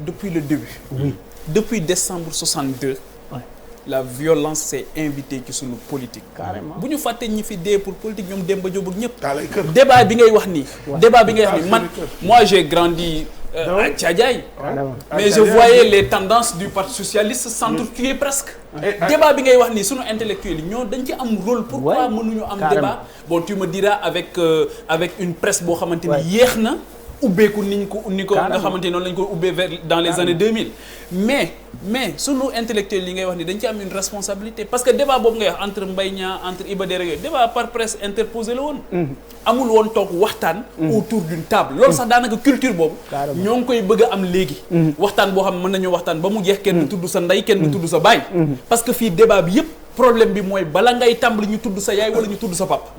depuis le début. Oui. Depuis décembre 62. Ouais. La violence s'est invitée ci sunu politique. Carrément bu ñu fàtte ñi fi dee pour politique ñoom Demba Diop ak ñëpp. débat bi ngay wax nii. débat bi ngay wax nii man moi j'ai grandi à Thiadiaye. mais je voyais les tendances du parti socialiste s'entretuer presque. débat bi ngay wax nii sunu intellectuels yi ñoo dañ ci am rôle. pourquoi mënuñu am débat. bon tu me diras avec une presse boo xamante ni yéex na. ubbeeku ni ko nga xamante ni noonu lañu ko ubbee vers dans les années 2000 mais sunu intellectuels yi ngay wax ni dañ ci am une responsabilité parce que débat boobu ngay wax entre Mbaye Niang entre Iba Der yooyu débat par presse interposé la woon amul woon toog waxtaan autour d'une table loolu sax daanaka culture boobu ñoo ngi koy bëgg a am léegi waxtaan boo xam ne mën nañoo waxtaan ba mu jeex kenn du tudd sa ndey kenn du tudd sa baay parce que fii débat bi yépp problème bi mooy bala ngay tàmbali ñu tudd sa yaay wala ñu tudd sa papa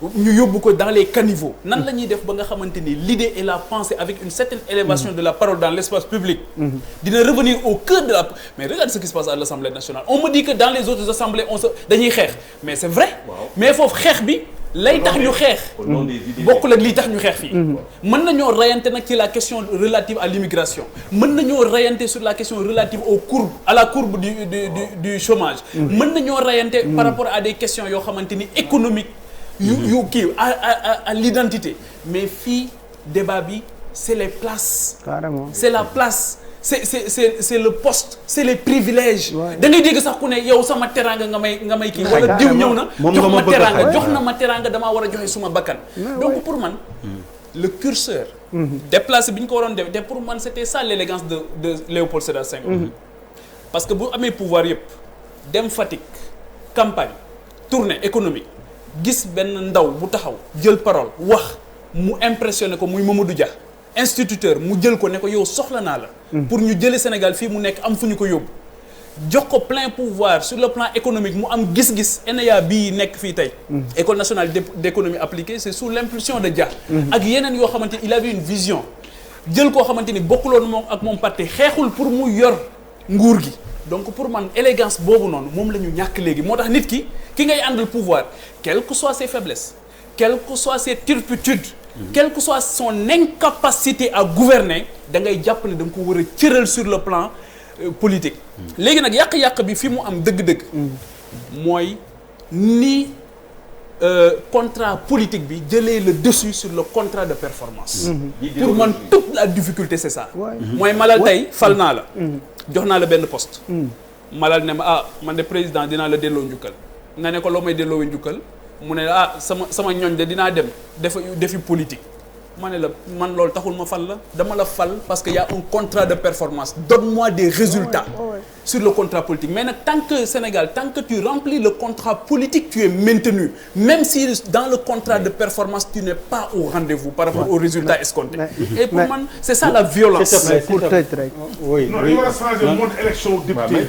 ñu yóbbu ko dans les caniveaux nan la ñuy def ba nga xamante ni l'idée et la pensée avec une certaine élévation de la parole dans l'espace public dina revenir au cœur de la mais regarde ce qui se passe à l'Assemblée nationale on me dit que dans les autres assemblées dañuy xeex mais c'est vrai mais foofu xeex bi lay tax ñu xeex bokkul ak lii tax ñu xeex fii mën nañoo rayante nag ci la question relative à l'immigration mën nañoo rayante sur la question relative à la courbe du chômage mën nañoo rayante par rapport à des questions yoo xamante ni économiques yu kii à l'identité mais fii débat bi c'est les places carrément c'est la place c'est le poste c'est les privilèges da ngay dégg sax ku ne yow sama teraanga nga may kii wala diw ñëw na jox na ma teraanga damaa war a joxe suma bakkan donc pour man le curseur déplacé bi ñu ko waroon def te pour man c'était ça l'élégance de Léopold Sédar Senghor parce que bu amee pouvoir yëpp dem Fatick campagne tournée économique gis benn ndaw bu taxaw jël parole wax mu impressionné ko muy Mamadou Dia instituteur mu jël ko ne ko yow soxla naa la pour ñu jële Sénégal fii mu nekk am fu ñu ko yóbbu jox ko plein pouvoir sur le plan économique mu am gis-gis ENEA bii nekk fii tey école nationale d'économie appliquée c'est sous l'impulsion de Dia ak yeneen yoo xamante ni il avait une vision jël koo xamante ni bokkuloon moom ak moom parti xeexul pour mu yor nguur gi donc pour man élégance boobu noonu moom la ñu ñàkk léegi moo tax nit ki ngay àndal pouvoir quelles que soient ses faiblesses quelles que soient ses turpitudes quelle que soit son incapacité à gouverner da ngay jàpp ne da nga ko war a cëral sur le plan politique léegi nag yàq-yàq bi fi mu am dëgg-dëgg mooy ni contrat politique bi jëlee le dessus sur le contrat de performance pour man toute la difficulté c'est ça mooy Malal tey fal naa la jox naa la benn poste Malal ne ma man de président dinaa la delloo njukkal nga ne ko loo may delloo njukkal mu ne sama ñooñ de dinaa dem defi politique ma ne la man loolu taxul ma fal la dama la fal parce que y a un contrat de performance donne-moi des résultats sur le contrat politique mais nag tant que Sénégal tant que tu remplis le contrat politique tu es maintenu même si dans le contrat de performance tu n'es pas au rendez-vous par rapport aux résultats escomptés et pour man c'est ça la violence pour tëj rek oui non il va changer mode élection député